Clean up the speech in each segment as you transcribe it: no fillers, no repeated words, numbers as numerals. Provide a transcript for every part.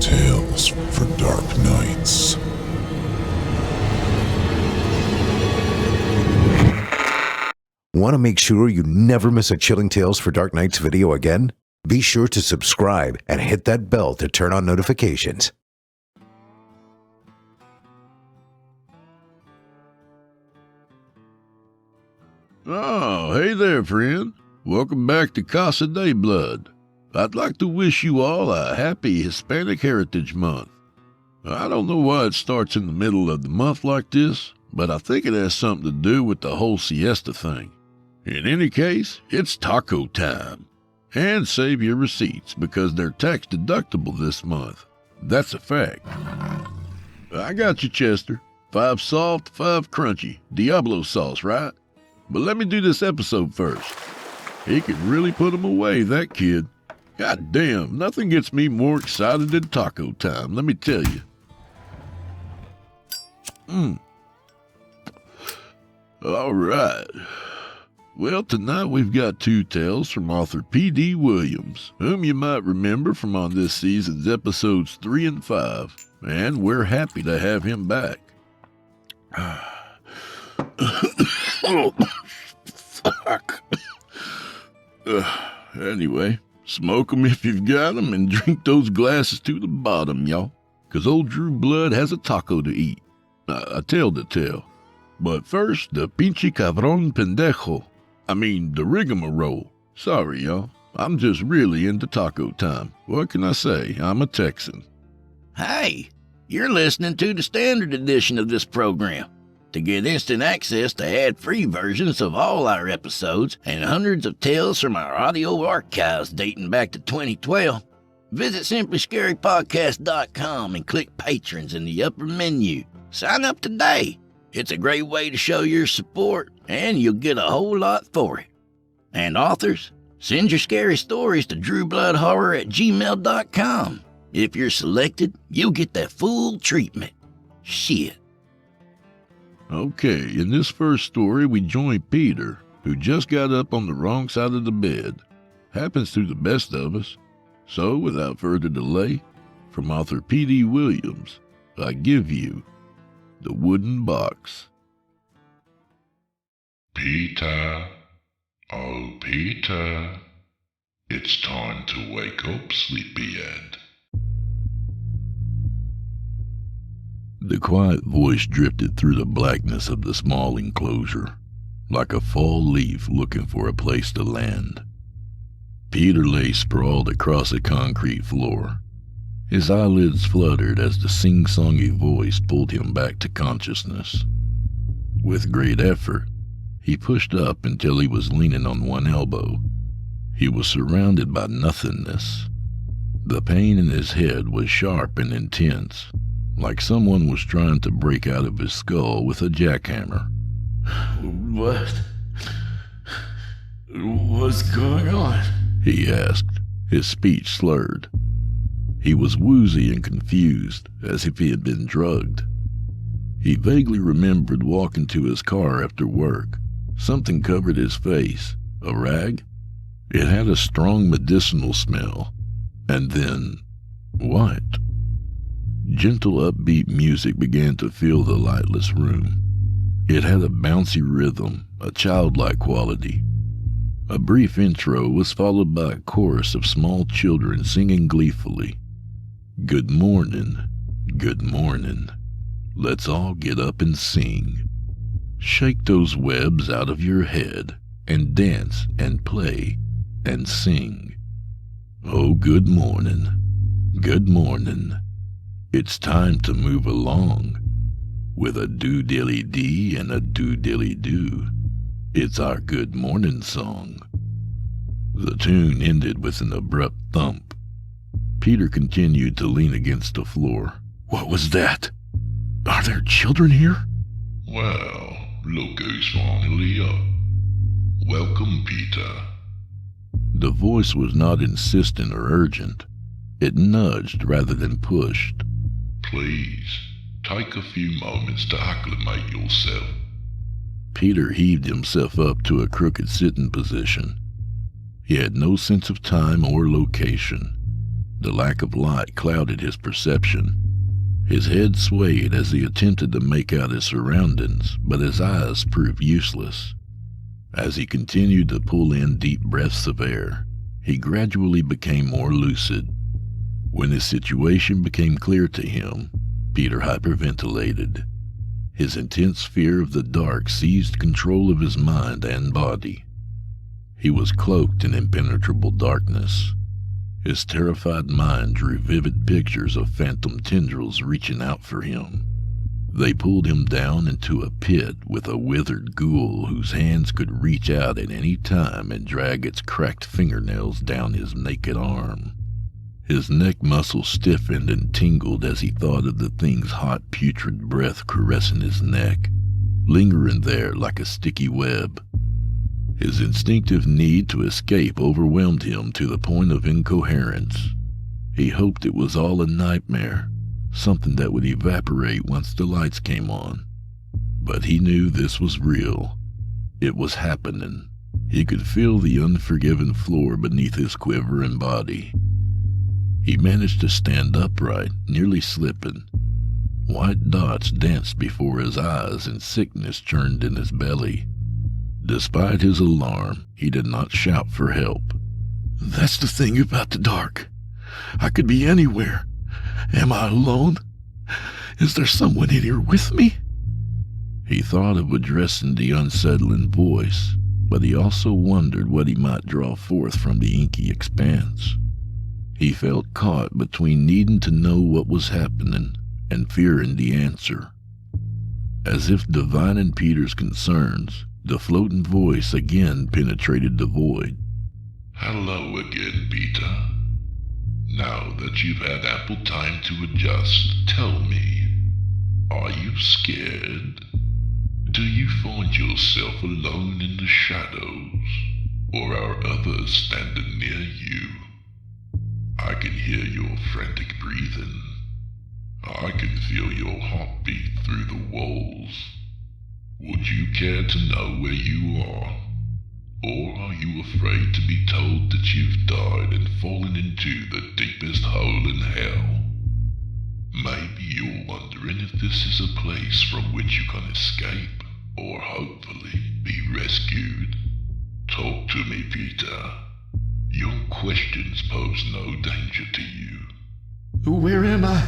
Chilling tales for dark nights. Want to make sure you never miss a Chilling Tales for Dark Nights video again? Be sure to subscribe and hit that bell to turn on notifications. Oh, hey there, friend. Welcome back to Casa de Blood. I'd like to wish you all a happy Hispanic Heritage Month. I don't know why it starts in the middle of the month like this, but I think it has something to do with the whole siesta thing. In any case, it's taco time. And save your receipts because they're tax deductible this month. That's a fact. I got you, Chester. 5 soft, 5 crunchy. Diablo sauce, right? But let me do this episode first. He could really put 'em away, that kid. God damn, nothing gets me more excited than taco time, let me tell you. All right. Well, tonight we've got 2 tales from author P.D. Williams, whom you might remember from on this season's episodes 3 and 5, and we're happy to have him back. Oh, fuck. Anyway, smoke 'em if you've got 'em and drink those glasses to the bottom, y'all, 'cause old Drew Blood has a taco to eat. A tale to tell. But first, the pinche cabrón pendejo. I mean, the rigmarole. Sorry, y'all. I'm just really into taco time. What can I say? I'm a Texan. Hey, you're listening to the standard edition of this program. To get instant access to ad-free versions of all our episodes and hundreds of tales from our audio archives dating back to 2012, visit simplyscarypodcast.com and click Patrons in the upper menu. Sign up today. It's a great way to show your support, and you'll get a whole lot for it. And authors, send your scary stories to drewbloodhorror@gmail.com. If you're selected, you'll get that full treatment. Shit. Okay, in this first story, we join Peter, who just got up on the wrong side of the bed. Happens to the best of us. So, without further delay, from author P.D. Williams, I give you The Wooden Box. Peter, oh Peter, it's time to wake up, sleepyhead. The quiet voice drifted through the blackness of the small enclosure, like a fall leaf looking for a place to land. Peter lay sprawled across the concrete floor. His eyelids fluttered as the sing-songy voice pulled him back to consciousness. With great effort, he pushed up until he was leaning on one elbow. He was surrounded by nothingness. The pain in his head was sharp and intense, like someone was trying to break out of his skull with a jackhammer. What's going on? He asked, his speech slurred. He was woozy and confused, as if he had been drugged. He vaguely remembered walking to his car after work. Something covered his face. A rag? It had a strong medicinal smell. And then, what? Gentle, upbeat music began to fill the lightless room. It had a bouncy rhythm, a childlike quality. A brief intro was followed by a chorus of small children singing gleefully. Good morning, good morning. Let's all get up and sing. Shake those webs out of your head and dance and play and sing. Oh, good morning, good morning. It's time to move along with a do-dilly-dee and a do-dilly-doo. It's our good morning song. The tune ended with an abrupt thump. Peter continued to lean against the floor. What was that? Are there children here? Well, look who's finally up. Welcome, Peter. The voice was not insistent or urgent. It nudged rather than pushed. Please, take a few moments to acclimate yourself. Peter heaved himself up to a crooked sitting position. He had no sense of time or location. The lack of light clouded his perception. His head swayed as he attempted to make out his surroundings, but his eyes proved useless. As he continued to pull in deep breaths of air, he gradually became more lucid. When his situation became clear to him, Peter hyperventilated. His intense fear of the dark seized control of his mind and body. He was cloaked in impenetrable darkness. His terrified mind drew vivid pictures of phantom tendrils reaching out for him. They pulled him down into a pit with a withered ghoul whose hands could reach out at any time and drag its cracked fingernails down his naked arm. His neck muscles stiffened and tingled as he thought of the thing's hot, putrid breath caressing his neck, lingering there like a sticky web. His instinctive need to escape overwhelmed him to the point of incoherence. He hoped it was all a nightmare, something that would evaporate once the lights came on. But he knew this was real. It was happening. He could feel the unforgiving floor beneath his quivering body. He managed to stand upright, nearly slipping. White dots danced before his eyes and sickness churned in his belly. Despite his alarm, he did not shout for help. "That's the thing about the dark. I could be anywhere. Am I alone? Is there someone in here with me?" He thought of addressing the unsettling voice, but he also wondered what he might draw forth from the inky expanse. He felt caught between needing to know what was happening and fearing the answer. As if divining Peter's concerns, the floating voice again penetrated the void. Hello again, Peter. Now that you've had ample time to adjust, tell me, are you scared? Do you find yourself alone in the shadows, or are others standing near you? I can hear your frantic breathing. I can feel your heartbeat through the walls. Would you care to know where you are? Or are you afraid to be told that you've died and fallen into the deepest hole in hell? Maybe you're wondering if this is a place from which you can escape, or hopefully be rescued. Talk to me, Peter. Your questions pose no danger to you. Where am I?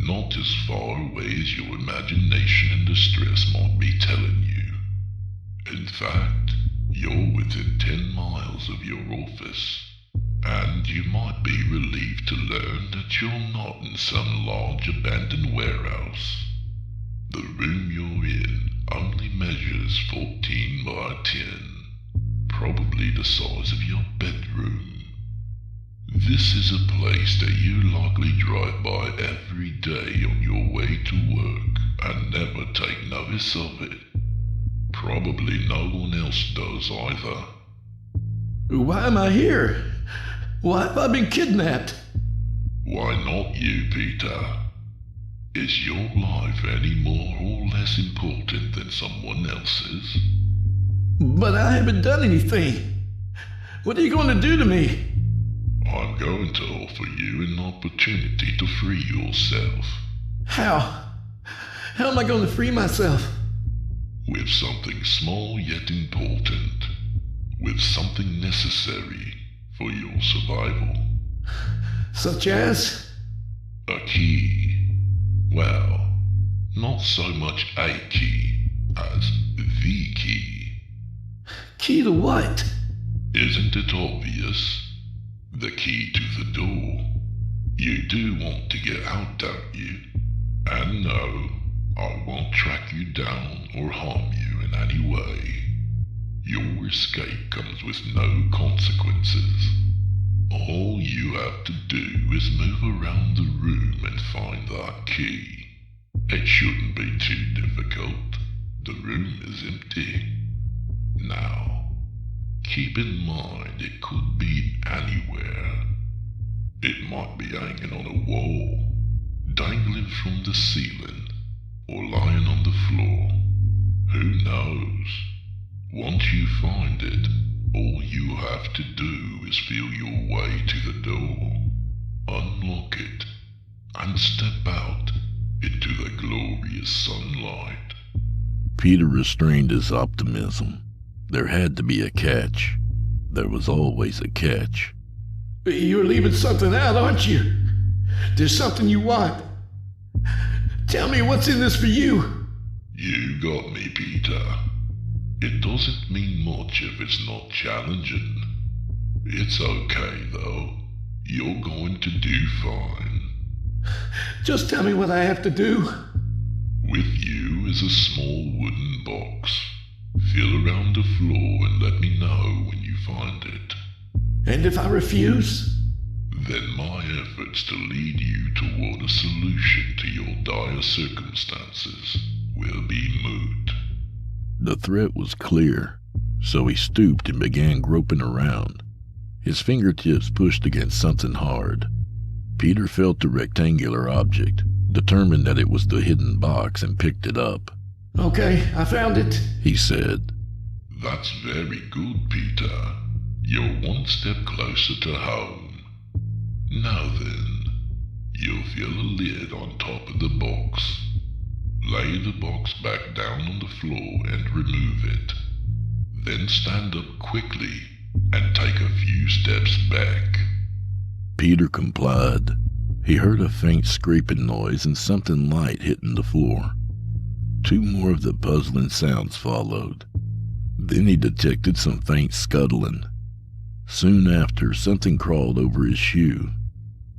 Not as far away as your imagination and distress might be telling you. In fact, you're within 10 miles of your office, and you might be relieved to learn that you're not in some large abandoned warehouse. The room you're in only measures 14 by 10, probably the size of your bedroom. This is a place that you likely drive by every day on your way to work and never take notice of it. Probably no one else does either. Why am I here? Why have I been kidnapped? Why not you, Peter? Is your life any more or less important than someone else's? But I haven't done anything. What are you going to do to me? I'm going to offer you an opportunity to free yourself. How? How am I going to free myself? With something small yet important. With something necessary for your survival. Such as? A key. Well, not so much a key as the key. Key to what? Isn't it obvious? The key to the door. You do want to get out, don't you? And no, I won't track you down or harm you in any way. Your escape comes with no consequences. All you have to do is move around the room and find that key. It shouldn't be too difficult. The room is empty. Now, keep in mind it could be anywhere. It might be hanging on a wall, dangling from the ceiling, or lying on the floor. Who knows? Once you find it, all you have to do is feel your way to the door. and step out into the glorious sunlight. Peter restrained his optimism. There had to be a catch. There was always a catch. You're leaving something out, aren't you? There's something you want. Tell me what's in this for you. You got me, Peter. It doesn't mean much if it's not challenging. It's okay, though. You're going to do fine. Just tell me what I have to do. With you is a small wooden box. Feel around the floor and let me know when you find it. And if I refuse? Then my efforts to lead you toward a solution to your dire circumstances will be moot. The threat was clear, so he stooped and began groping around. His fingertips pushed against something hard. Peter felt the rectangular object, determined that it was the hidden box, and picked it up. Okay, I found it, he said. That's very good, Peter. You're one step closer to home. Now then, you'll feel a lid on top of the box. Lay the box back down on the floor and remove it. Then stand up quickly and take a few steps back. Peter complied. He heard a faint scraping noise and something light hitting the floor. 2 more of the puzzling sounds followed. Then he detected some faint scuttling. Soon after, something crawled over his shoe.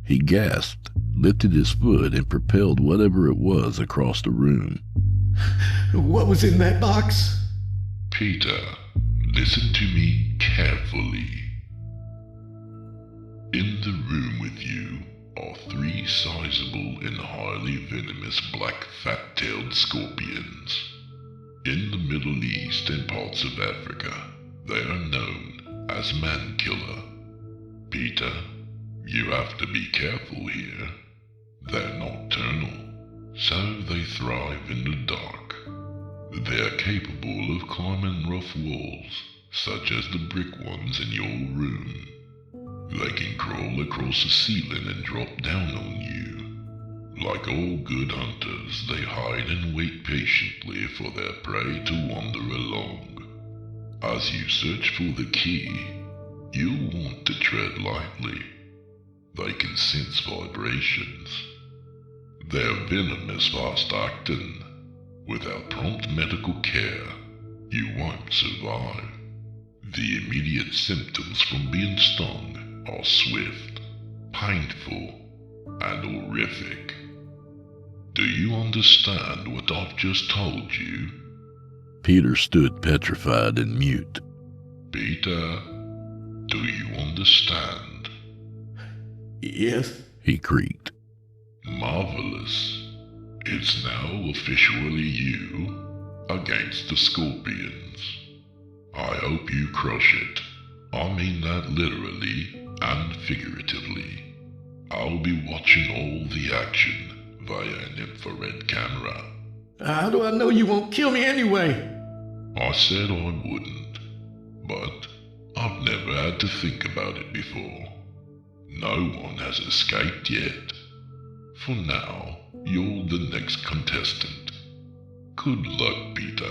He gasped, lifted his foot, and propelled whatever it was across the room. What was in that box? Peter, listen to me carefully. In the room with you are 3 sizable and highly venomous black fat-tailed scorpions. In the Middle East and parts of Africa, they are known as man-killer. Peter, you have to be careful here. They're nocturnal, so they thrive in the dark. They're capable of climbing rough walls, such as the brick ones in your room. They can crawl across the ceiling and drop down on you. Like all good hunters, they hide and wait patiently for their prey to wander along. As you search for the key, you'll want to tread lightly. They can sense vibrations. They're venomous, fast-acting. Without prompt medical care, you won't survive. The immediate symptoms from being stung are swift, painful, and horrific. Do you understand what I've just told you? Peter stood petrified and mute. Peter, do you understand? Yes. He creaked. Marvelous. It's now officially you against the scorpions. I hope you crush it. I mean that literally and figuratively. I'll be watching all the action via an infrared camera. How do I know you won't kill me anyway? I said I wouldn't, but I've never had to think about it before. No one has escaped yet. For now, you're the next contestant. Good luck, Peter.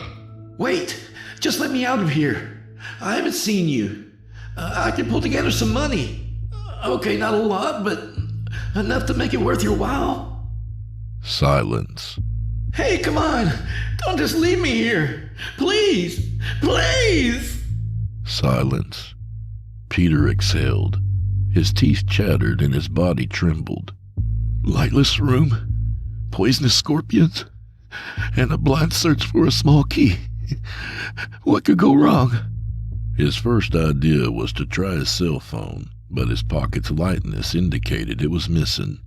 Wait, just let me out of here. I haven't seen you. I can pull together some money. Okay, not a lot, but enough to make it worth your while. Silence. Hey, come on. Don't just leave me here. Please, please. Silence. Peter exhaled. His teeth chattered and his body trembled. Lightless room, poisonous scorpions, and a blind search for a small key. What could go wrong? His first idea was to try his cell phone, but his pocket's lightness indicated it was missing.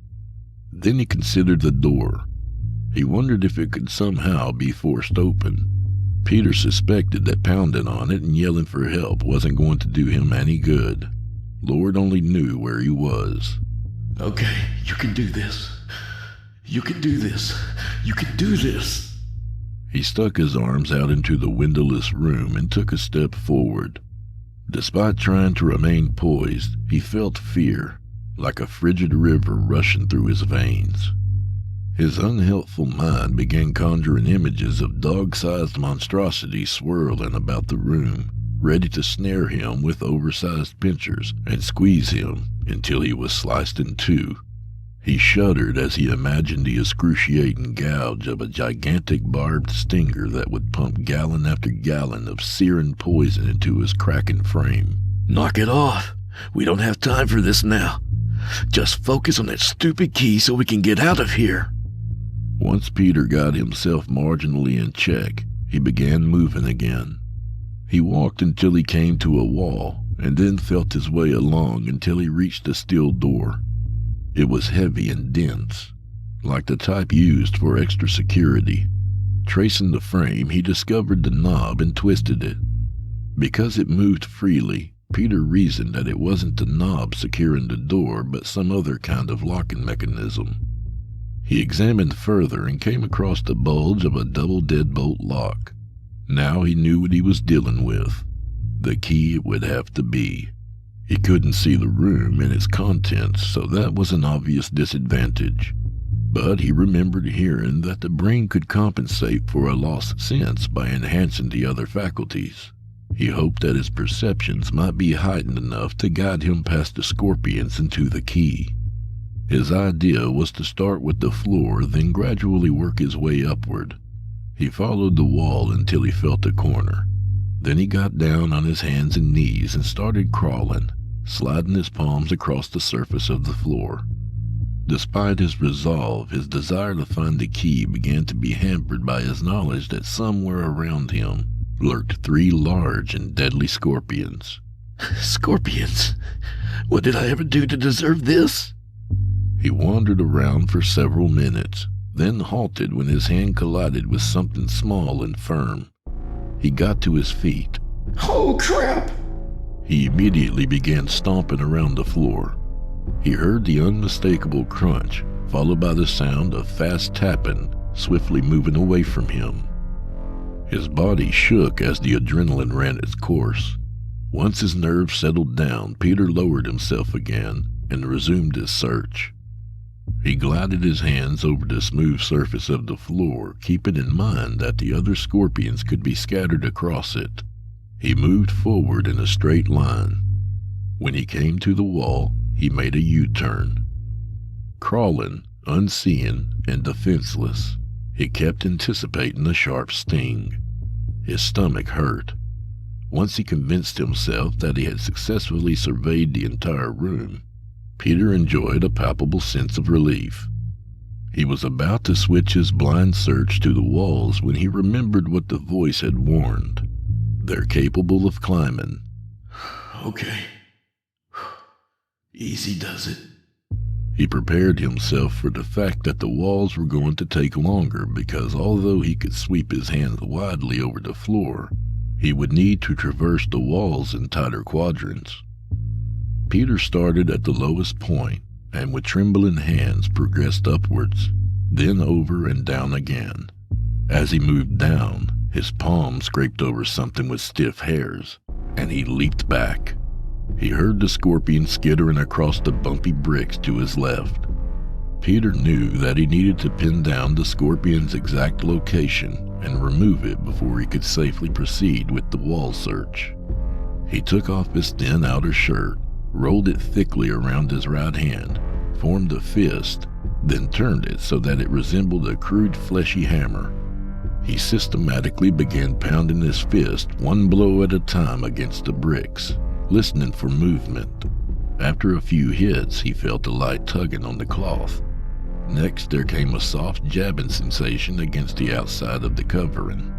Then he considered the door. He wondered if it could somehow be forced open. Peter suspected that pounding on it and yelling for help wasn't going to do him any good. Lord only knew where he was. Okay, you can do this. You can do this. You can do this. He stuck his arms out into the windowless room and took a step forward. Despite trying to remain poised, he felt fear, like a frigid river rushing through his veins. His unhelpful mind began conjuring images of dog-sized monstrosities swirling about the room, ready to snare him with oversized pincers and squeeze him until he was sliced in two. He shuddered as he imagined the excruciating gouge of a gigantic barbed stinger that would pump gallon after gallon of searing poison into his cracking frame. Knock it off. We don't have time for this now. Just focus on that stupid key so we can get out of here. Once Peter got himself marginally in check, he began moving again. He walked until he came to a wall, and then felt his way along until he reached a steel door. It was heavy and dense, like the type used for extra security. Tracing the frame, he discovered the knob and twisted it. Because it moved freely, Peter reasoned that it wasn't the knob securing the door, but some other kind of locking mechanism. He examined further and came across the bulge of a double deadbolt lock. Now he knew what he was dealing with. The key it would have to be. He couldn't see the room and its contents, so that was an obvious disadvantage. But he remembered hearing that the brain could compensate for a lost sense by enhancing the other faculties. He hoped that his perceptions might be heightened enough to guide him past the scorpions and to the key. His idea was to start with the floor, then gradually work his way upward. He followed the wall until he felt a corner. Then he got down on his hands and knees and started crawling, sliding his palms across the surface of the floor. Despite his resolve, his desire to find the key began to be hampered by his knowledge that somewhere around him lurked 3 large and deadly scorpions. Scorpions? What did I ever do to deserve this? He wandered around for several minutes, then halted when his hand collided with something small and firm. He got to his feet. Oh, crap! He immediately began stomping around the floor. He heard the unmistakable crunch, followed by the sound of fast tapping, swiftly moving away from him. His body shook as the adrenaline ran its course. Once his nerves settled down, Peter lowered himself again and resumed his search. He glided his hands over the smooth surface of the floor, keeping in mind that the other scorpions could be scattered across it. He moved forward in a straight line. When he came to the wall, he made a U-turn. Crawling, unseeing, and defenseless, he kept anticipating a sharp sting. His stomach hurt. Once he convinced himself that he had successfully surveyed the entire room, Peter enjoyed a palpable sense of relief. He was about to switch his blind search to the walls when he remembered what the voice had warned. They're capable of climbing. Okay. Easy does it. He prepared himself for the fact that the walls were going to take longer because although he could sweep his hands widely over the floor, he would need to traverse the walls in tighter quadrants. Peter started at the lowest point and with trembling hands progressed upwards, then over and down again. As he moved down, his palm scraped over something with stiff hairs, and he leaped back. He heard the scorpion skittering across the bumpy bricks to his left. Peter knew that he needed to pin down the scorpion's exact location and remove it before he could safely proceed with the wall search. He took off his thin outer shirt, rolled it thickly around his right hand, formed a fist, then turned it so that it resembled a crude fleshy hammer. He systematically began pounding his fist one blow at a time against the bricks, listening for movement. After a few hits, he felt a light tugging on the cloth. Next, there came a soft jabbing sensation against the outside of the covering.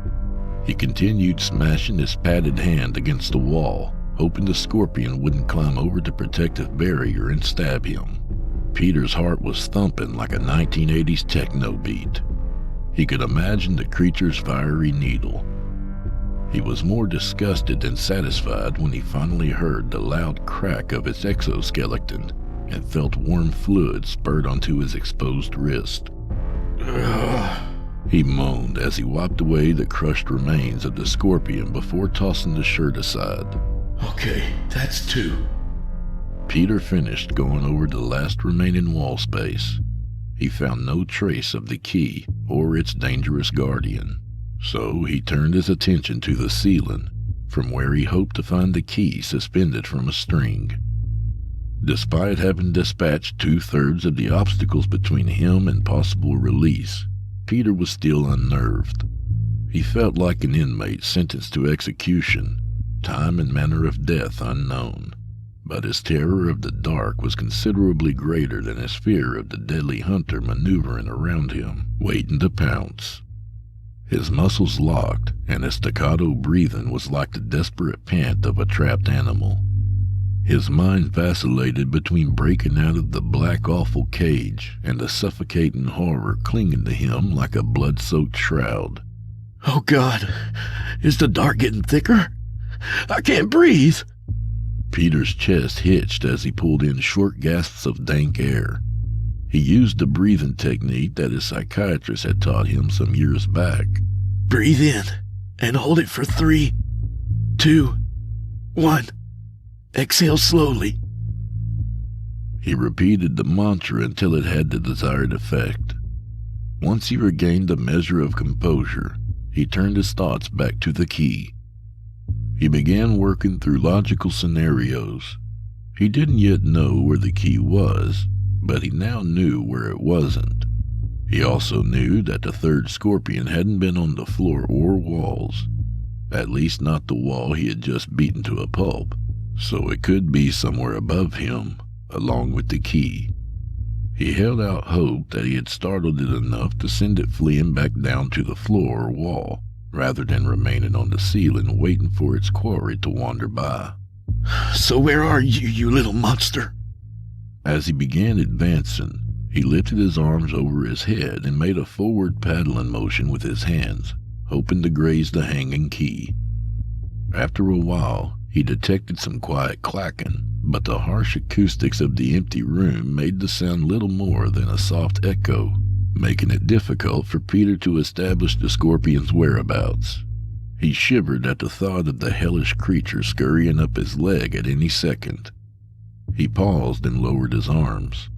He continued smashing his padded hand against the wall, hoping the scorpion wouldn't climb over the protective barrier and stab him. Peter's heart was thumping like a 1980s techno beat. He could imagine the creature's fiery needle. He was more disgusted than satisfied when he finally heard the loud crack of its exoskeleton and felt warm fluid spurt onto his exposed wrist. Ugh. He moaned as he wiped away the crushed remains of the scorpion before tossing the shirt aside. Okay, that's 2. Peter finished going over the last remaining wall space. he found no trace of the key or its dangerous guardian. So he turned his attention to the ceiling, from where he hoped to find the key suspended from a string. Despite having dispatched 2/3 of the obstacles between him and possible release, Peter was still unnerved. He felt like an inmate sentenced to execution, time and manner of death unknown. But his terror of the dark was considerably greater than his fear of the deadly hunter maneuvering around him, waiting to pounce. His muscles locked, and his staccato breathing was like the desperate pant of a trapped animal. His mind vacillated between breaking out of the black, awful cage and the suffocating horror clinging to him like a blood-soaked shroud. Oh God, is the dark getting thicker? I can't breathe. Peter's chest hitched as he pulled in short gasps of dank air. He used the breathing technique that his psychiatrist had taught him some years back. Breathe in and hold it for 3, 2, 1. Exhale slowly. He repeated the mantra until it had the desired effect. Once he regained a measure of composure, he turned his thoughts back to the key. He began working through logical scenarios. He didn't yet know where the key was, but he now knew where it wasn't. He also knew that the third scorpion hadn't been on the floor or walls, at least not the wall he had just beaten to a pulp, so it could be somewhere above him, along with the key. He held out hope that he had startled it enough to send it fleeing back down to the floor or wall, rather than remaining on the ceiling waiting for its quarry to wander by. So where are you, you little monster? As he began advancing, he lifted his arms over his head and made a forward paddling motion with his hands, hoping to graze the hanging key. After a while, he detected some quiet clacking, but the harsh acoustics of the empty room made the sound little more than a soft echo, making it difficult for Peter to establish the scorpion's whereabouts. He shivered at the thought of the hellish creature scurrying up his leg at any second. He paused and lowered his arms.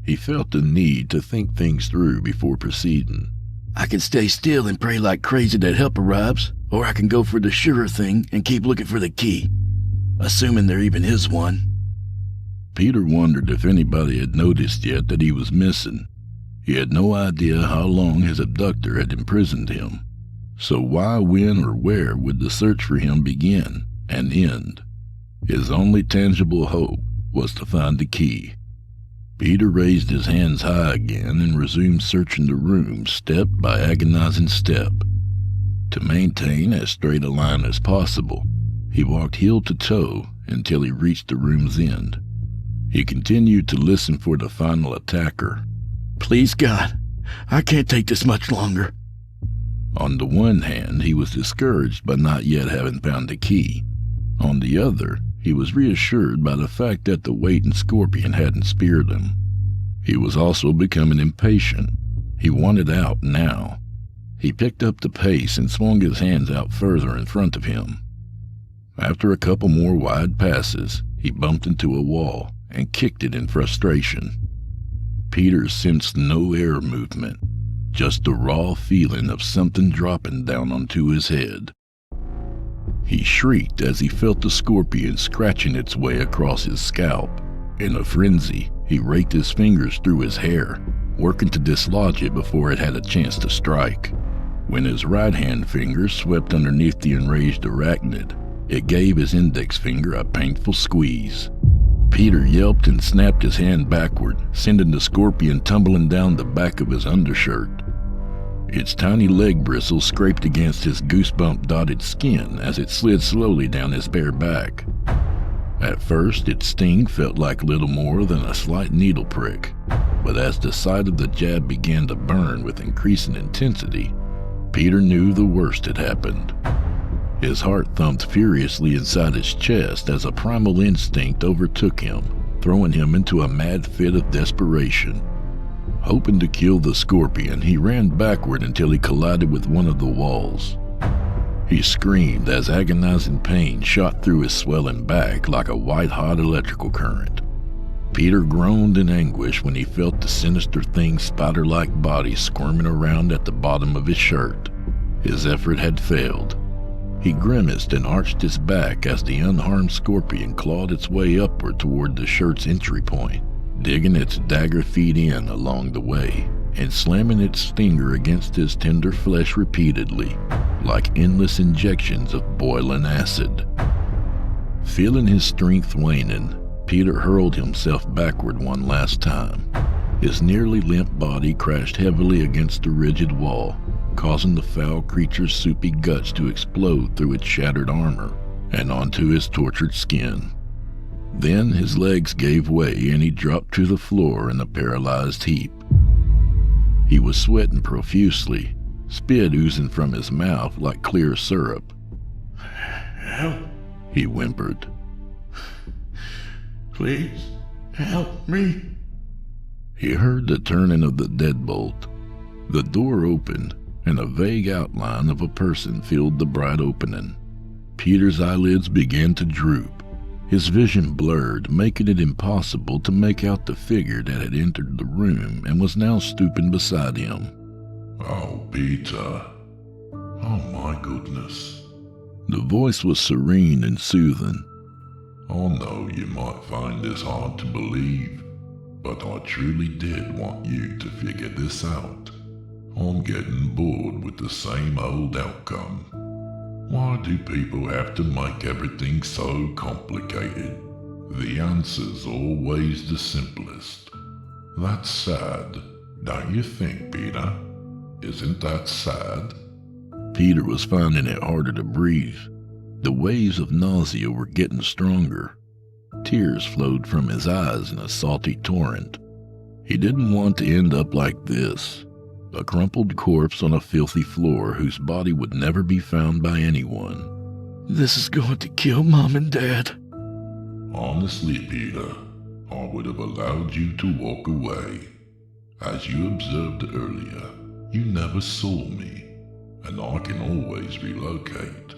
He felt the need to think things through before proceeding. I can stay still and pray like crazy that help arrives, or I can go for the surer thing and keep looking for the key, assuming there even is one. Peter wondered if anybody had noticed yet that he was missing. He had no idea how long his abductor had imprisoned him. So why, when, or where would the search for him begin and end? His only tangible hope was to find the key. Peter raised his hands high again and resumed searching the room step by agonizing step. To maintain as straight a line as possible, he walked heel to toe until he reached the room's end. He continued to listen for the final attacker. Please God, I can't take this much longer. On the one hand, he was discouraged by not yet having found the key. On the other, he was reassured by the fact that the waiting scorpion hadn't speared him. He was also becoming impatient. He wanted out now. He picked up the pace and swung his hands out further in front of him. After a couple more wide passes, he bumped into a wall and kicked it in frustration. Peter sensed no air movement, just the raw feeling of something dropping down onto his head. He shrieked as he felt the scorpion scratching its way across his scalp. In a frenzy, he raked his fingers through his hair, working to dislodge it before it had a chance to strike. When his right-hand finger swept underneath the enraged arachnid, it gave his index finger a painful squeeze. Peter yelped and snapped his hand backward, sending the scorpion tumbling down the back of his undershirt. Its tiny leg bristles scraped against his goosebump-dotted skin as it slid slowly down his bare back. At first, its sting felt like little more than a slight needle prick, but as the side of the jab began to burn with increasing intensity, Peter knew the worst had happened. His heart thumped furiously inside his chest as a primal instinct overtook him, throwing him into a mad fit of desperation. Hoping to kill the scorpion, he ran backward until he collided with one of the walls. He screamed as agonizing pain shot through his swelling back like a white-hot electrical current. Peter groaned in anguish when he felt the sinister thing's spider-like body squirming around at the bottom of his shirt. His effort had failed. He grimaced and arched his back as the unharmed scorpion clawed its way upward toward the shirt's entry point, digging its dagger feet in along the way, and slamming its stinger against his tender flesh repeatedly, like endless injections of boiling acid. Feeling his strength waning, Peter hurled himself backward one last time. His nearly limp body crashed heavily against the rigid wall, causing the foul creature's soupy guts to explode through its shattered armor and onto his tortured skin. Then his legs gave way and he dropped to the floor in a paralyzed heap. He was sweating profusely, spit oozing from his mouth like clear syrup. Help, He whimpered. please, help me. He heard the turning of the deadbolt. The door opened, and a vague outline of a person filled the bright opening. Peter's eyelids began to droop. His vision blurred, making it impossible to make out the figure that had entered the room and was now stooping beside him. Oh, Peter. Oh, my goodness. The voice was serene and soothing. I know you might find this hard to believe, but I truly did want you to figure this out. I'm getting bored with the same old outcome. Why do people have to make everything so complicated? The answer's always the simplest. That's sad, don't you think, Peter? Isn't that sad? Peter was finding it harder to breathe. The waves of nausea were getting stronger. Tears flowed from his eyes in a salty torrent. He didn't want to end up like this, a crumpled corpse on a filthy floor whose body would never be found by anyone. This is going to kill Mom and Dad. Honestly, Peter, I would have allowed you to walk away. As you observed earlier, you never saw me, and I can always relocate.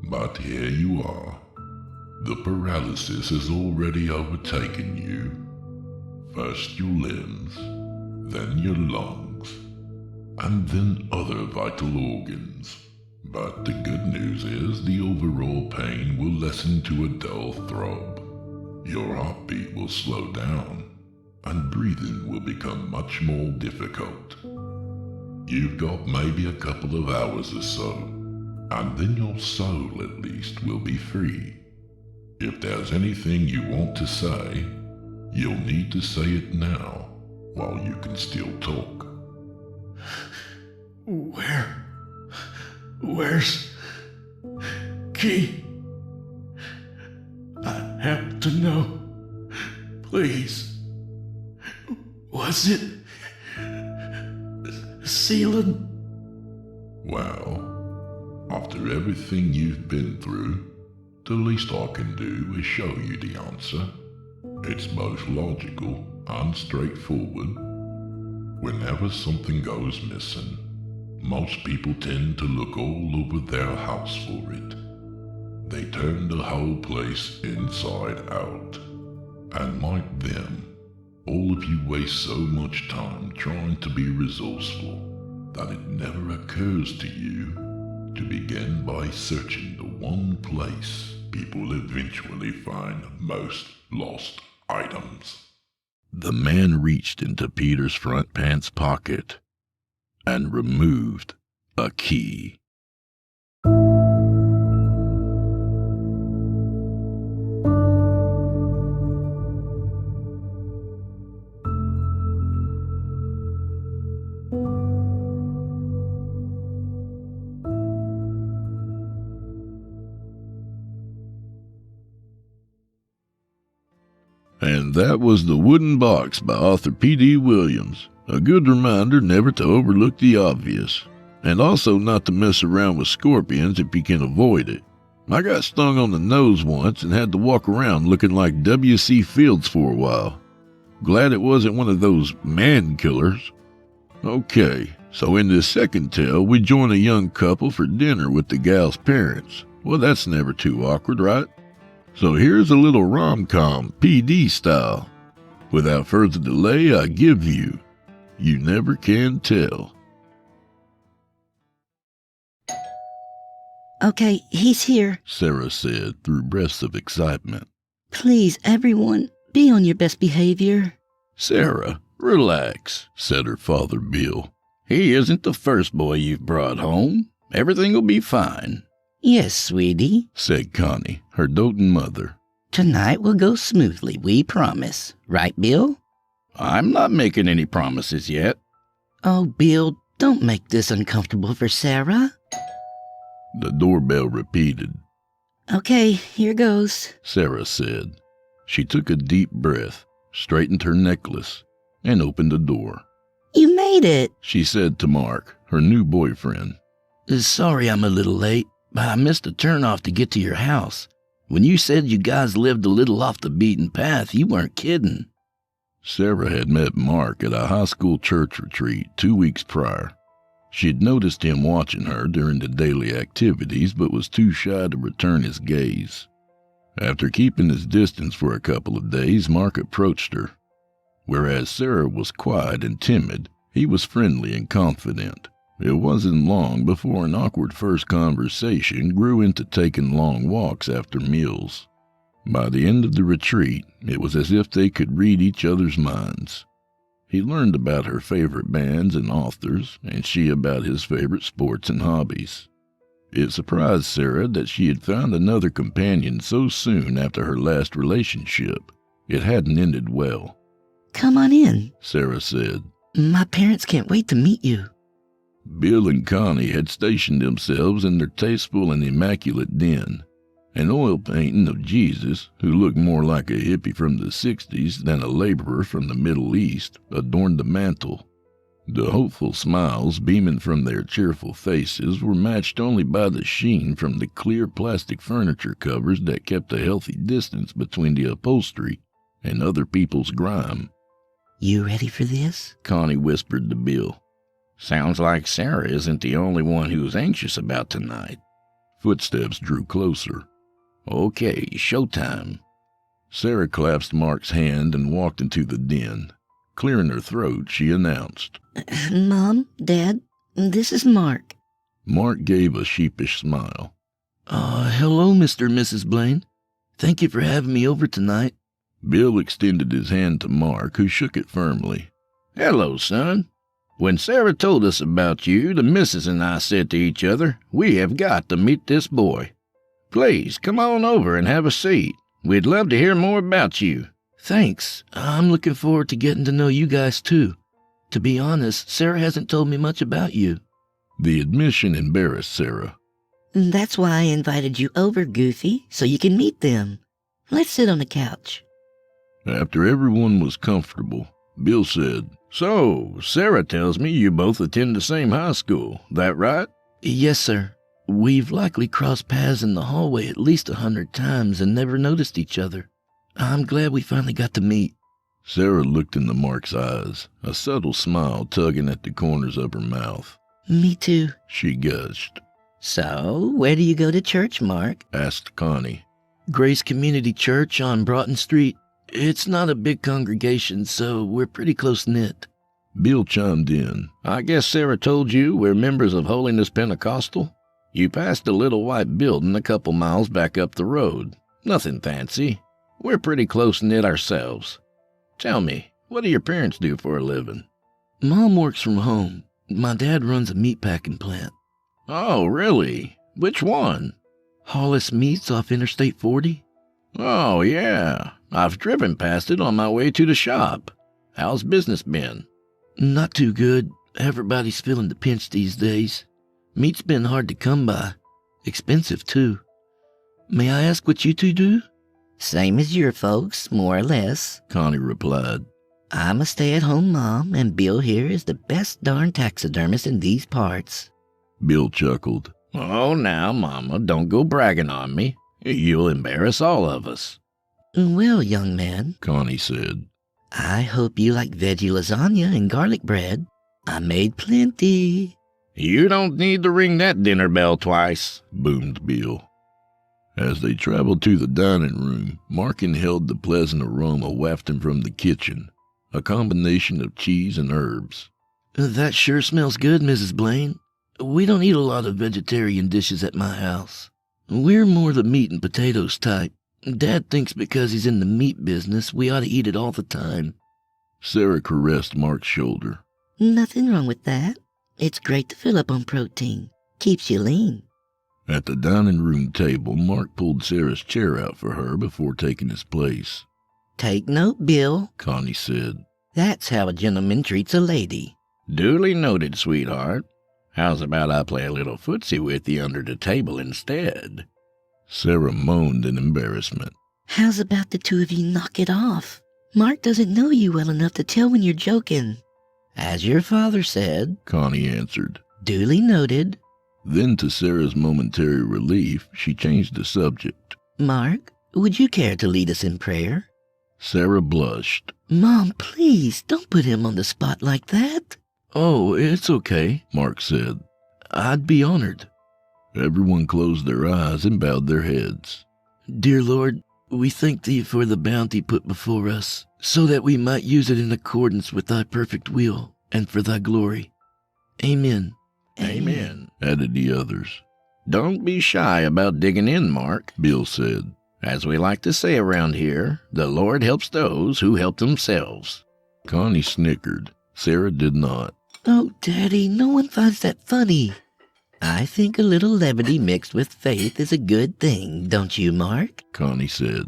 But here you are. The paralysis has already overtaken you. First your limbs, then your lungs, and then other vital organs. But the good news is the overall pain will lessen to a dull throb. Your heartbeat will slow down, and breathing will become much more difficult. You've got maybe a couple of hours or so, and then your soul at least will be free. If there's anything you want to say, you'll need to say it now, while you can still talk. Where's Key? I have to know. Please. Was it ceiling? Well, after everything you've been through, the least I can do is show you the answer. It's most logical and straightforward. Whenever something goes missing, most people tend to look all over their house for it. They turn the whole place inside out. And like them, all of you waste so much time trying to be resourceful that it never occurs to you to begin by searching the one place people eventually find most lost items. The man reached into Peter's front pants pocket and removed a key. And that was The Wooden Box by author P.D. Williams. A good reminder never to overlook the obvious, and also not to mess around with scorpions if you can avoid it. I got stung on the nose once and had to walk around looking like W.C. Fields for a while. Glad it wasn't one of those man killers. Okay, so in this second tale, we join a young couple for dinner with the gal's parents. Well, that's never too awkward, right? So here's a little rom-com, PD style. Without further delay, I give you You Never Can Tell. Okay, he's here. Sarah said through breaths of excitement. Please, everyone, be on your best behavior. Sarah, relax, said her father, Bill. He isn't the first boy you've brought home. Everything will be fine. Yes, sweetie. Said Connie, her doting mother. Tonight will go smoothly, we promise. Right, Bill? I'm not making any promises yet. Oh, Bill, don't make this uncomfortable for Sarah. The doorbell repeated. Okay, here goes. Sarah said. She took a deep breath, straightened her necklace, and opened the door. You made it. She said to Mark, her new boyfriend. Sorry I'm a little late, but I missed a turnoff to get to your house. When you said you guys lived a little off the beaten path, you weren't kidding. Sarah had met Mark at a high school church retreat 2 weeks prior. She'd noticed him watching her during the daily activities, but was too shy to return his gaze. After keeping his distance for a couple of days, Mark approached her. Whereas Sarah was quiet and timid, he was friendly and confident. It wasn't long before an awkward first conversation grew into taking long walks after meals. By the end of the retreat, it was as if they could read each other's minds. He learned about her favorite bands and authors, and she about his favorite sports and hobbies. It surprised Sarah that she had found another companion so soon after her last relationship. It hadn't ended well. Come on in, Sarah said. My parents can't wait to meet you. Bill and Connie had stationed themselves in their tasteful and immaculate den. An oil painting of Jesus, who looked more like a hippie from the 60s than a laborer from the Middle East, adorned the mantel. The hopeful smiles beaming from their cheerful faces were matched only by the sheen from the clear plastic furniture covers that kept a healthy distance between the upholstery and other people's grime. You ready for this? Connie whispered to Bill. Sounds like Sarah isn't the only one who's anxious about tonight. Footsteps drew closer. Okay, showtime. Sarah clasped Mark's hand and walked into the den. Clearing her throat, she announced. Mom, Dad, this is Mark. Mark gave a sheepish smile. Hello, Mr. and Mrs. Blaine. Thank you for having me over tonight. Bill extended his hand to Mark, who shook it firmly. Hello, son. When Sarah told us about you, the missus and I said to each other, we have got to meet this boy. Please, come on over and have a seat. We'd love to hear more about you. Thanks. I'm looking forward to getting to know you guys, too. To be honest, Sarah hasn't told me much about you. The admission embarrassed Sarah. That's why I invited you over, Goofy, so you can meet them. Let's sit on the couch. After everyone was comfortable, Bill said, So, Sarah tells me you both attend the same high school. That right? Yes, sir. We've likely crossed paths in the hallway at least 100 times and never noticed each other. I'm glad we finally got to meet. Sarah looked into Mark's eyes, a subtle smile tugging at the corners of her mouth. Me too, she gushed. So, where do you go to church, Mark? Asked Connie. Grace Community Church on Broughton Street. It's not a big congregation, so we're pretty close-knit. Bill chimed in. I guess Sarah told you we're members of Holiness Pentecostal? You passed a little white building a couple miles back up the road. Nothing fancy. We're pretty close-knit ourselves. Tell me, what do your parents do for a living? Mom works from home. My dad runs a meatpacking plant. Oh, really? Which one? Hollis Meats off Interstate 40. Oh, yeah. I've driven past it on my way to the shop. How's business been? Not too good. Everybody's feeling the pinch these days. Meat's been hard to come by. Expensive, too. May I ask what you two do? Same as your folks, more or less, Connie replied. I'm a stay-at-home mom, and Bill here is the best darn taxidermist in these parts. Bill chuckled. Oh, now, Mama, don't go bragging on me. You'll embarrass all of us. Well, young man, Connie said, I hope you like veggie lasagna and garlic bread. I made plenty. You don't need to ring that dinner bell twice, boomed Bill. As they traveled to the dining room, Mark inhaled the pleasant aroma wafting from the kitchen, a combination of cheese and herbs. That sure smells good, Mrs. Blaine. We don't eat a lot of vegetarian dishes at my house. We're more the meat and potatoes type. Dad thinks because he's in the meat business, we ought to eat it all the time. Sarah caressed Mark's shoulder. Nothing wrong with that. It's great to fill up on protein. Keeps you lean. At the dining room table, Mark pulled Sarah's chair out for her before taking his place. Take note, Bill. Connie said. That's how a gentleman treats a lady. Duly noted, sweetheart. How's about I play a little footsie with you under the table instead? Sarah moaned in embarrassment. How's about the two of you knock it off? Mark doesn't know you well enough to tell when you're joking. As your father said, Connie answered. Duly noted. Then, to Sarah's momentary relief, she changed the subject. Mark, would you care to lead us in prayer? Sarah blushed. Mom, please, don't put him on the spot like that. Oh, it's okay, Mark said. I'd be honored. Everyone closed their eyes and bowed their heads. Dear Lord, we thank Thee for the bounty put before us, so that we might use it in accordance with Thy perfect will and for Thy glory. Amen. Amen, added the others. Don't be shy about digging in, Mark, Bill said. As we like to say around here, the Lord helps those who help themselves. Connie snickered. Sarah did not. Oh, Daddy, no one finds that funny. I think a little levity mixed with faith is a good thing, don't you, Mark? Connie said.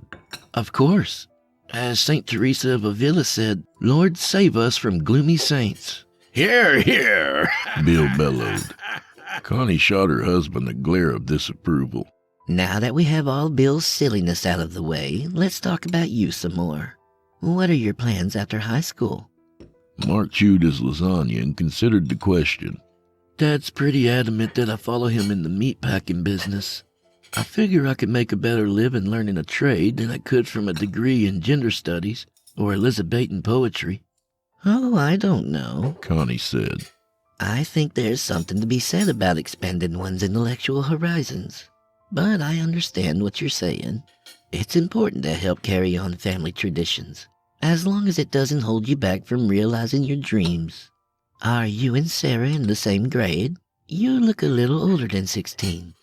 Of course. As St. Teresa of Avila said, Lord, save us from gloomy saints. Hear, hear! Bill bellowed. Connie shot her husband a glare of disapproval. Now that we have all Bill's silliness out of the way, let's talk about you some more. What are your plans after high school? Mark chewed his lasagna and considered the question. Dad's pretty adamant that I follow him in the meatpacking business. I figure I could make a better living learning a trade than I could from a degree in gender studies or Elizabethan poetry. Oh, I don't know, Connie said. I think there's something to be said about expanding one's intellectual horizons. But I understand what you're saying. It's important to help carry on family traditions, as long as it doesn't hold you back from realizing your dreams. Are you and Sarah in the same grade? You look a little older than 16.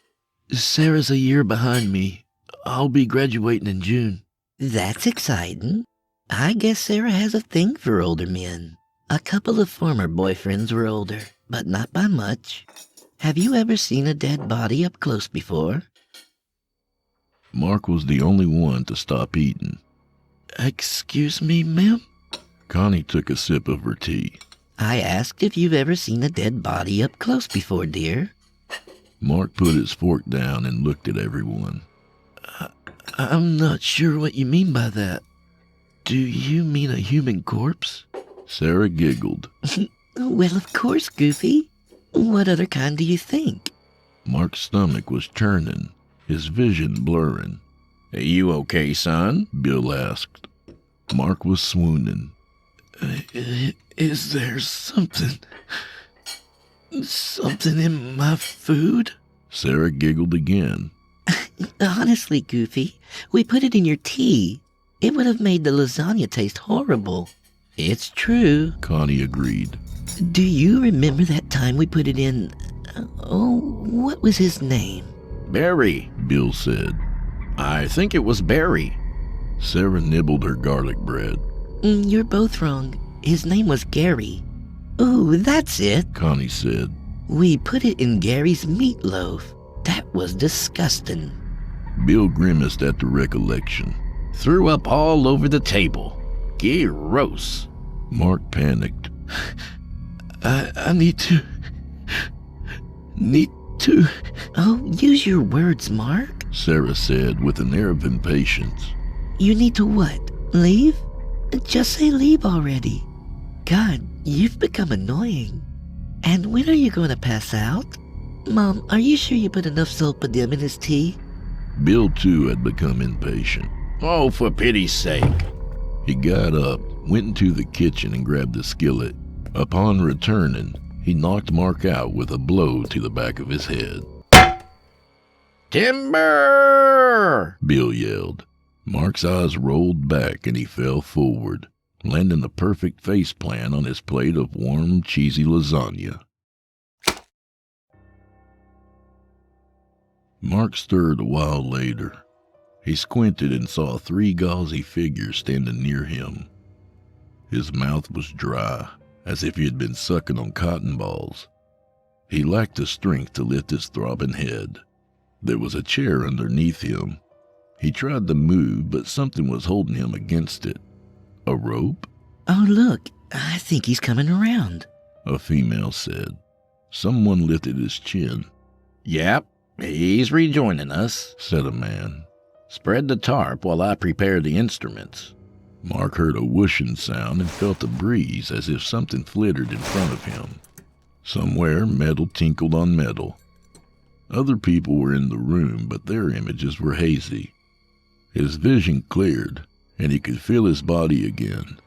Sarah's a year behind me. I'll be graduating in June. That's exciting. I guess Sarah has a thing for older men. A couple of former boyfriends were older, but not by much. Have you ever seen a dead body up close before? Mark was the only one to stop eating. Excuse me, ma'am? Connie took a sip of her tea. I asked if you've ever seen a dead body up close before, dear. Mark put his fork down and looked at everyone. I'm not sure what you mean by that. Do you mean a human corpse? Sarah giggled. Well, of course, Goofy. What other kind do you think? Mark's stomach was churning, his vision blurring. Are you okay, son? Bill asked. Mark was swooning. Is there something in my food? Sarah giggled again. Honestly, Goofy, we put it in your tea. It would have made the lasagna taste horrible. It's true. Connie agreed. Do you remember that time we put it in... what was his name? Barry, Bill said. I think it was Barry. Sarah nibbled her garlic bread. You're both wrong. His name was Gary. Oh, that's it. Connie said. We put it in Gary's meatloaf. That was disgusting. Bill grimaced at the recollection. Threw up all over the table. Gross. Mark panicked. I need to... Oh, use your words, Mark. Sarah said with an air of impatience. You need to what? Leave? Just say leave already. God, you've become annoying. And when are you going to pass out? Mom, are you sure you put enough sulfadium in his tea? Bill, too, had become impatient. Oh, for pity's sake. He got up, went into the kitchen and grabbed a skillet. Upon returning, he knocked Mark out with a blow to the back of his head. Timber! Grrr! Bill yelled. Mark's eyes rolled back and he fell forward, landing the perfect face plant on his plate of warm, cheesy lasagna. Mark stirred a while later. He squinted and saw 3 gauzy figures standing near him. His mouth was dry, as if he had been sucking on cotton balls. He lacked the strength to lift his throbbing head. There was a chair underneath him. He tried to move, but something was holding him against it. A rope? Oh, look, I think he's coming around, A female said. Someone lifted his chin, Yep, he's rejoining us. said a man. Spread the tarp while I prepare the instruments. Mark heard a whooshing sound and felt a breeze as if something flittered in front of him. Somewhere, metal tinkled on metal. Other people were in the room, but their images were hazy. His vision cleared, and he could feel his body again.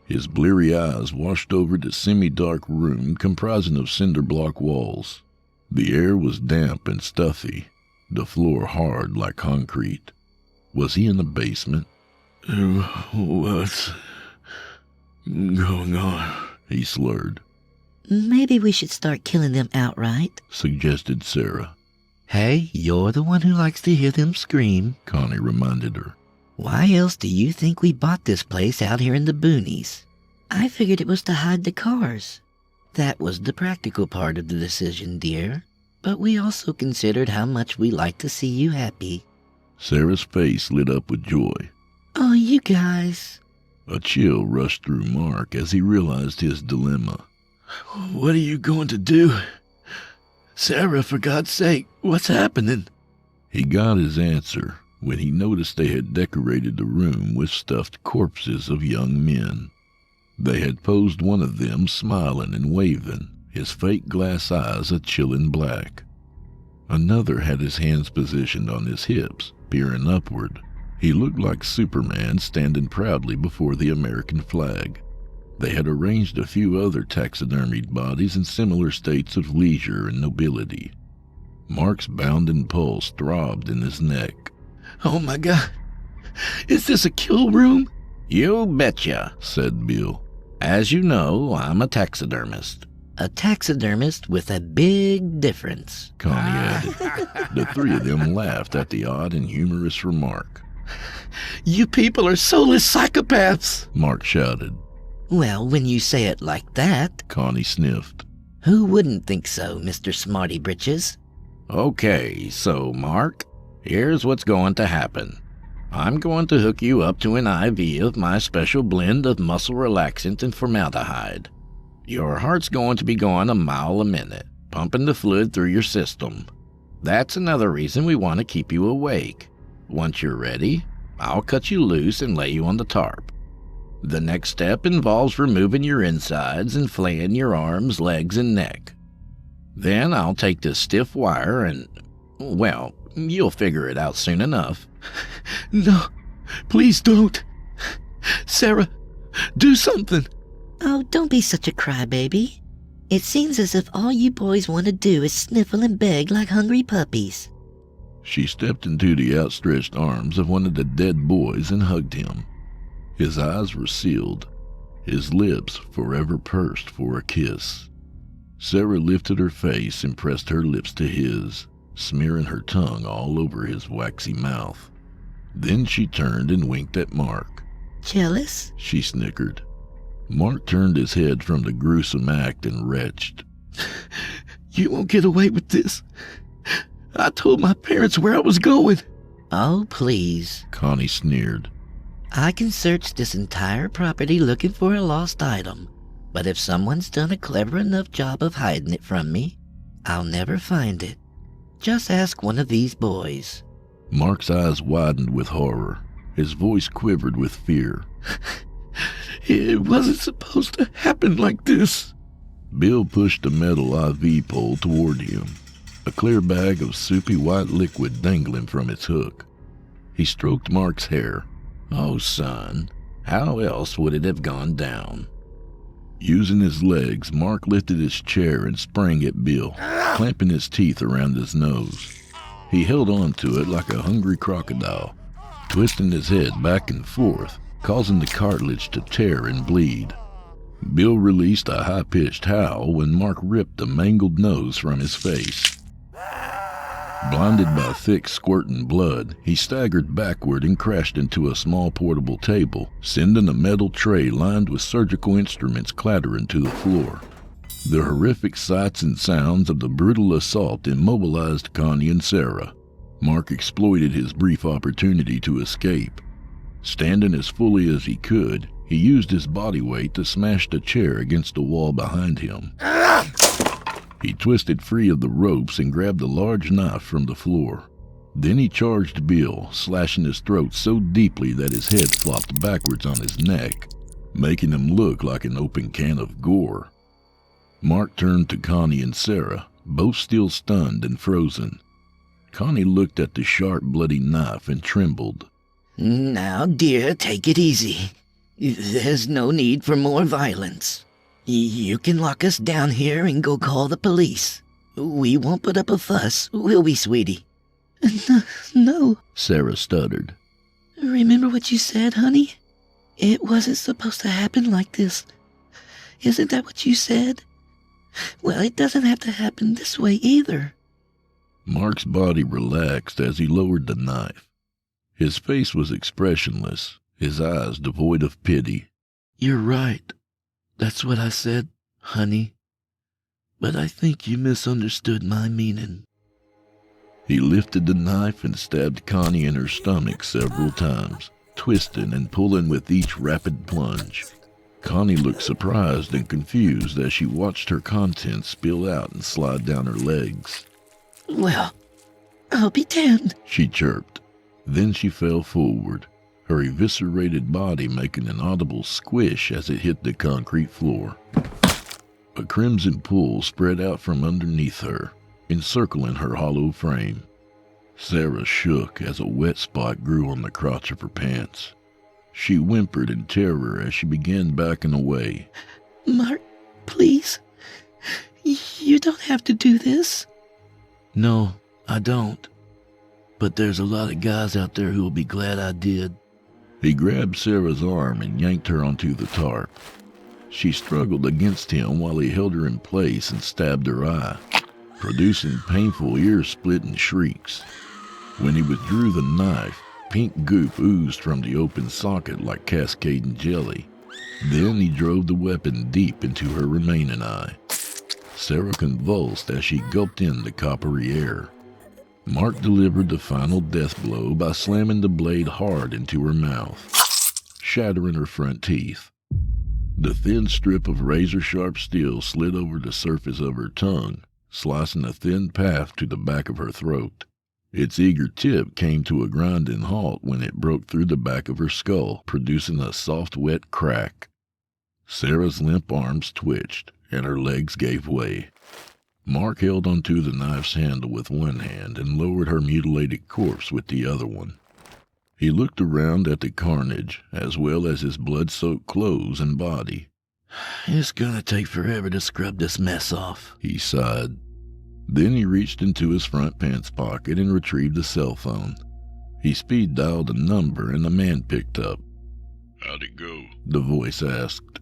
His bleary eyes washed over the semi-dark room comprising of cinder block walls. The air was damp and stuffy, the floor hard like concrete. Was he in the basement? What's going on? He slurred, Maybe we should start killing them outright. suggested Sarah. Hey, you're the one who likes to hear them scream. Connie reminded her. Why else do you think we bought this place out here in the boonies? I figured it was to hide the cars. That was the practical part of the decision, dear. But we also considered how much we like to see you happy. Sarah's face lit up with joy. Oh, you guys. A chill rushed through Mark as he realized his dilemma. What are you going to do? Sarah, for God's sake, what's happening? He got his answer when he noticed they had decorated the room with stuffed corpses of young men. They had posed one of them smiling and waving, his fake glass eyes a chilling black. Another had his hands positioned on his hips, peering upward. He looked like Superman standing proudly before the American flag. They had arranged a few other taxidermied bodies in similar states of leisure and nobility. Mark's bounding pulse throbbed in his neck. Oh my God. Is this a kill room? You betcha, Said Bill. As you know, I'm a taxidermist. A taxidermist with a big difference. Connie added. The 3 of them laughed at the odd and humorous remark. You people are soulless psychopaths. Mark shouted. Well, when you say it like that, Connie sniffed. who wouldn't think so, Mr. Smarty Britches? Okay, so Mark, here's what's going to happen. I'm going to hook you up to an IV of my special blend of muscle relaxant and formaldehyde. Your heart's going to be going a mile a minute, pumping the fluid through your system. That's another reason we want to keep you awake. Once you're ready, I'll cut you loose and lay you on the tarp. The next step involves removing your insides and flaying your arms, legs, and neck. Then I'll take this stiff wire and, well, you'll figure it out soon enough. No, please don't. Sarah, do something. Oh, don't be such a crybaby. It seems as if all you boys want to do is sniffle and beg like hungry puppies. She stepped into the outstretched arms of one of the dead boys and hugged him. His eyes were sealed, his lips forever pursed for a kiss. Sarah lifted her face and pressed her lips to his, smearing her tongue all over his waxy mouth. Then she turned and winked at Mark. Jealous? She snickered. Mark turned his head from the gruesome act and retched. You won't get away with this. I told my parents where I was going. Oh, please. Connie sneered. I can search this entire property looking for a lost item, but if someone's done a clever enough job of hiding it from me, I'll never find it. Just ask one of these boys. Mark's eyes widened with horror. His voice quivered with fear. It wasn't supposed to happen like this. Bill pushed a metal IV pole toward him, a clear bag of soupy white liquid dangling from its hook. He stroked Mark's hair. Oh, son, how else would it have gone down? Using his legs, Mark lifted his chair and sprang at Bill, clamping his teeth around his nose. He held on to it like a hungry crocodile, twisting his head back and forth, causing the cartilage to tear and bleed. Bill released a high-pitched howl when Mark ripped the mangled nose from his face. Blinded by thick squirting blood, he staggered backward and crashed into a small portable table, sending a metal tray lined with surgical instruments clattering to the floor. The horrific sights and sounds of the brutal assault immobilized Connie and Sarah. Mark exploited his brief opportunity to escape. Standing as fully as he could, he used his body weight to smash the chair against the wall behind him. He twisted free of the ropes and grabbed a large knife from the floor. Then he charged Bill, slashing his throat so deeply that his head flopped backwards on his neck, making him look like an open can of gore. Mark turned to Connie and Sarah, both still stunned and frozen. Connie looked at the sharp, bloody knife and trembled. Now, dear, take it easy. There's no need for more violence. You can lock us down here and go call the police. We won't put up a fuss, will we, sweetie? No, Sarah stuttered. Remember what you said, honey? It wasn't supposed to happen like this. Isn't that what you said? Well, it doesn't have to happen this way either. Mark's body relaxed as he lowered the knife. His face was expressionless, his eyes devoid of pity. You're right. That's what I said, honey. But I think you misunderstood my meaning. He lifted the knife and stabbed Connie in her stomach several times, twisting and pulling with each rapid plunge. Connie looked surprised and confused as she watched her contents spill out and slide down her legs. Well, I'll be damned, she chirped. Then she fell forward, her eviscerated body making an audible squish as it hit the concrete floor. A crimson pool spread out from underneath her, encircling her hollow frame. Sarah shook as a wet spot grew on the crotch of her pants. She whimpered in terror as she began backing away. Mark, please. You don't have to do this. No, I don't. But there's a lot of guys out there who will be glad I did. He grabbed Sarah's arm and yanked her onto the tarp. She struggled against him while he held her in place and stabbed her eye, producing painful ear-splitting shrieks. When he withdrew the knife, pink goop oozed from the open socket like cascading jelly. Then he drove the weapon deep into her remaining eye. Sarah convulsed as she gulped in the coppery air. Mark delivered the final death blow by slamming the blade hard into her mouth, shattering her front teeth. The thin strip of razor-sharp steel slid over the surface of her tongue, slicing a thin path to the back of her throat. Its eager tip came to a grinding halt when it broke through the back of her skull, producing a soft, wet crack. Sarah's limp arms twitched, and her legs gave way. Mark held onto the knife's handle with one hand and lowered her mutilated corpse with the other one. He looked around at the carnage, as well as his blood-soaked clothes and body. It's gonna take forever to scrub this mess off, he sighed. Then he reached into his front pants pocket and retrieved a cell phone. He speed-dialed a number and the man picked up. How'd it go? The voice asked.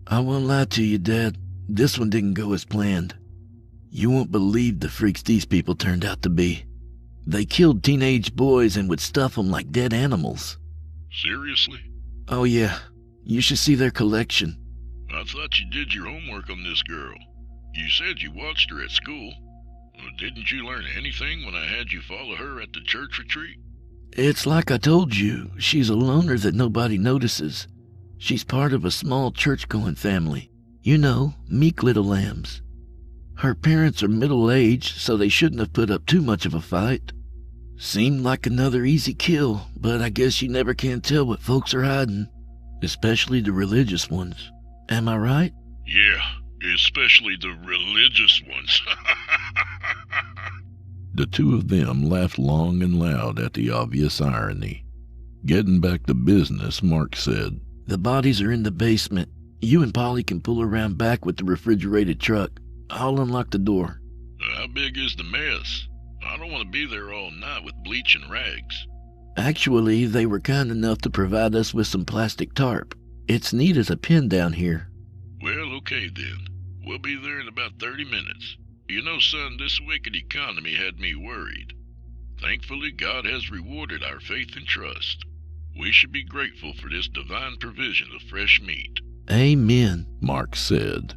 I won't lie to you, Dad. This one didn't go as planned. You won't believe the freaks these people turned out to be. They killed teenage boys and would stuff them like dead animals. Seriously? Oh yeah, you should see their collection. I thought you did your homework on this girl. You said you watched her at school. Well, didn't you learn anything when I had you follow her at the church retreat? It's like I told you, she's a loner that nobody notices. She's part of a small church-going family. You know, meek little lambs. Her parents are middle-aged, so they shouldn't have put up too much of a fight. Seemed like another easy kill, but I guess you never can tell what folks are hiding. Especially the religious ones. Am I right? Yeah, especially the religious ones. The two of them laughed long and loud at the obvious irony. Getting back to business, Mark said, The bodies are in the basement. You and Polly can pull around back with the refrigerated truck. I'll unlock the door. How big is the mess? I don't want to be there all night with bleach and rags. Actually, they were kind enough to provide us with some plastic tarp. It's neat as a pin down here. Well, okay then. We'll be there in about 30 minutes. You know, son, this wicked economy had me worried. Thankfully, God has rewarded our faith and trust. We should be grateful for this divine provision of fresh meat. Amen, Mark said.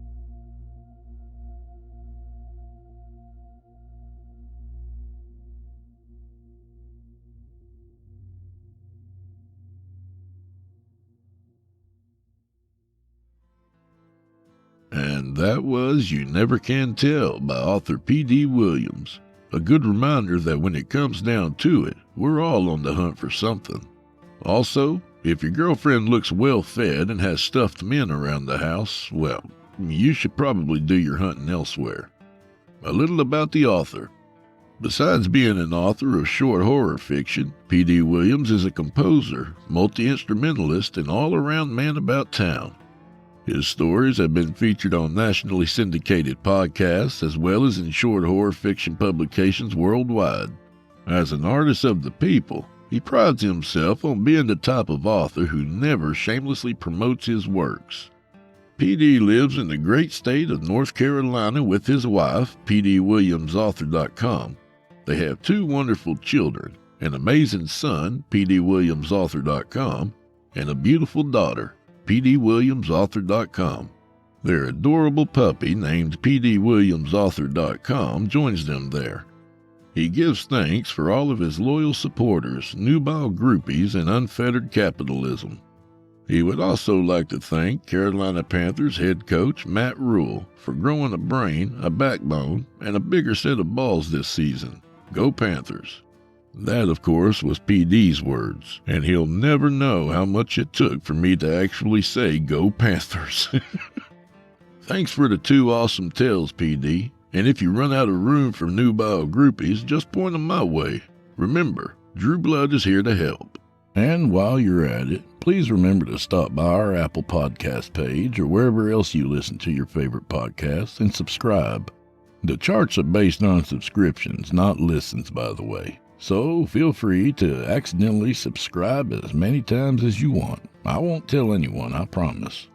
And that was You Never Can Tell by author P.D. Williams. A good reminder that when it comes down to it, we're all on the hunt for something. Also, if your girlfriend looks well fed and has stuffed men around the house, well, you should probably do your hunting elsewhere. A little about the author. Besides being an author of short horror fiction, P.D. Williams is a composer, multi-instrumentalist, and all-around man about town. His stories have been featured on nationally syndicated podcasts as well as in short horror fiction publications worldwide. As an artist of the people, he prides himself on being the type of author who never shamelessly promotes his works. P.D. lives in the great state of North Carolina with his wife, pdwilliamsauthor.com. They have 2 wonderful children, an amazing son, pdwilliamsauthor.com, and a beautiful daughter, pdwilliamsauthor.com. Their adorable puppy named pdwilliamsauthor.com joins them there. He gives thanks for all of his loyal supporters, nubile groupies, and unfettered capitalism. He would also like to thank Carolina Panthers head coach Matt Rule for growing a brain, a backbone, and a bigger set of balls this season. Go Panthers! That, of course, was PD's words, and he'll never know how much it took for me to actually say Go Panthers. Thanks for the 2 awesome tales, PD, and if you run out of room for nubile groupies, just point them my way. Remember, Drew Blood is here to help. And while you're at it, please remember to stop by our Apple Podcast page or wherever else you listen to your favorite podcasts and subscribe. The charts are based on subscriptions, not listens, by the way. So feel free to accidentally subscribe as many times as you want. I won't tell anyone, I promise.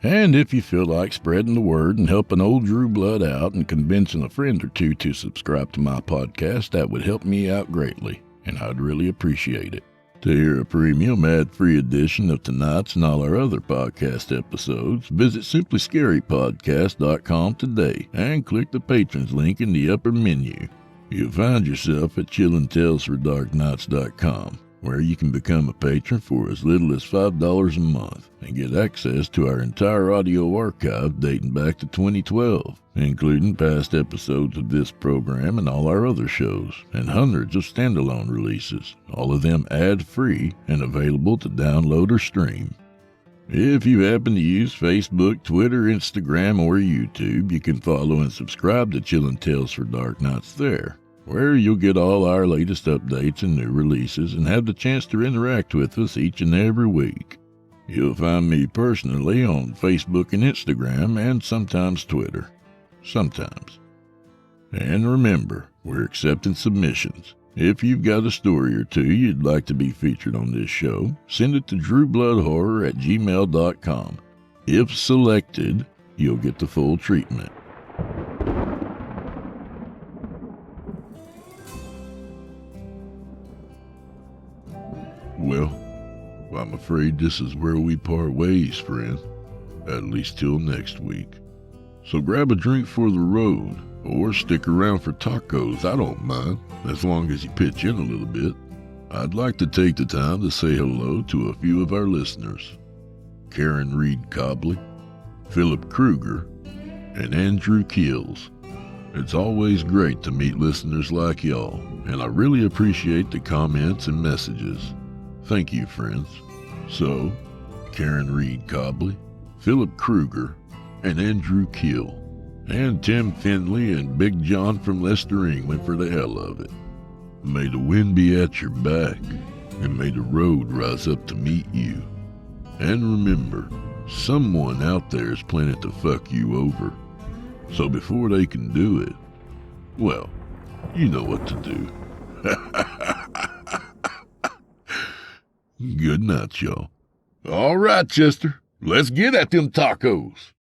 And if you feel like spreading the word and helping old Drew Blood out and convincing a friend or 2 to subscribe to my podcast, that would help me out greatly, and I'd really appreciate it. To hear a premium ad-free edition of tonight's and all our other podcast episodes, visit simplyscarypodcast.com today and click the patrons link in the upper menu. You'll find yourself at chillingtalesfordarknights.com, where you can become a patron for as little as $5 a month and get access to our entire audio archive dating back to 2012, including past episodes of this program and all our other shows, and hundreds of standalone releases, all of them ad-free and available to download or stream. If you happen to use Facebook, Twitter, Instagram, or YouTube, you can follow and subscribe to Chillin' Tales for Dark Nights there, where you'll get all our latest updates and new releases and have the chance to interact with us each and every week. You'll find me personally on Facebook and Instagram and sometimes Twitter. Sometimes. And remember, we're accepting submissions. If you've got a story or 2 you'd like to be featured on this show, send it to drewbloodhorror@gmail.com. If selected, you'll get the full treatment. Well, I'm afraid this is where we part ways, friend. At least till next week. So grab a drink for the road, or stick around for tacos, I don't mind, as long as you pitch in a little bit. I'd like to take the time to say hello to a few of our listeners. Karen Reed Cobley, Philip Kruger, and Andrew Keels. It's always great to meet listeners like y'all, and I really appreciate the comments and messages. Thank you, friends. So, Karen Reed Cobley, Philip Kruger, and Andrew Keel, and Tim Finley and Big John from Lester, England for the hell of it. May the wind be at your back, and may the road rise up to meet you. And remember, someone out there is planning to fuck you over. So before they can do it, well, You know what to do. Good night, y'all. All right, Chester. Let's get at them tacos.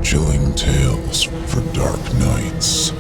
Chilling tales for dark nights.